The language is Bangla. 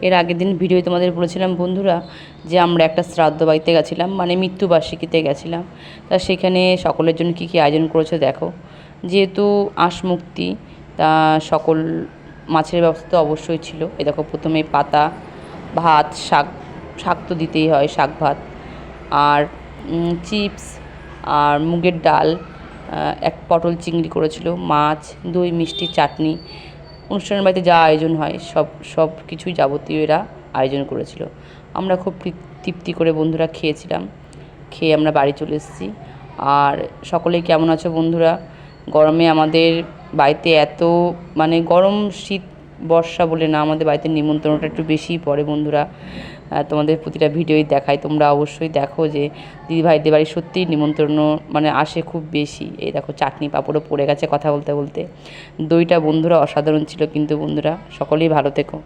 এর আগের দিন ভিডিও তোমাদের বলেছিলাম বন্ধুরা যে আমরা একটা শ্রাদ্ধ বাড়িতে গেছিলাম, মানে মৃত্যুবার্ষিকীতে গেছিলাম। তা সেখানে সকলের জন্য কী কী আয়োজন করেছে দেখো। যেহেতু আঁশ মুক্তি, তা সকল মাছের ব্যবস্থা তো অবশ্যই ছিল। এ দেখো প্রথমে পাতা, ভাত, শাক, শাক তো দিতেই হয়, শাক ভাত, আর চিপস, আর মুগের ডাল, এক পটল চিংড়ি করেছিল, মাছ, দই, মিষ্টি, চাটনি। অনুষ্ঠানের বাড়িতে যা আয়োজন হয় সব কিছুই যাবতীয় এরা আয়োজন করেছিল। আমরা খুব তৃপ্তি করে বন্ধুরা খেয়েছিলাম। খেয়ে আমরা বাড়ি চলে এসেছি। আর সকলেই কেমন আছো বন্ধুরা? গরমে আমাদের বাড়িতে এত, মানে গরম শীত বর্ষা বলে না, আমাদের বাড়িতে নিমন্ত্রণটা একটু বেশিই পড়ে বন্ধুরা। তোমাদের প্রতিটা ভিডিওই দেখাই, তোমরা অবশ্যই দেখো যে দিদিভাইদের বাড়ি সত্যিই নিমন্ত্রণ মানে আসে খুব বেশি। এই দেখো চাটনি পাঁপড়ও পড়ে গেছে কথা বলতে বলতে। দইটা বন্ধুরা অসাধারণ ছিল কিন্তু বন্ধুরা। সকলেই ভালো থেকো।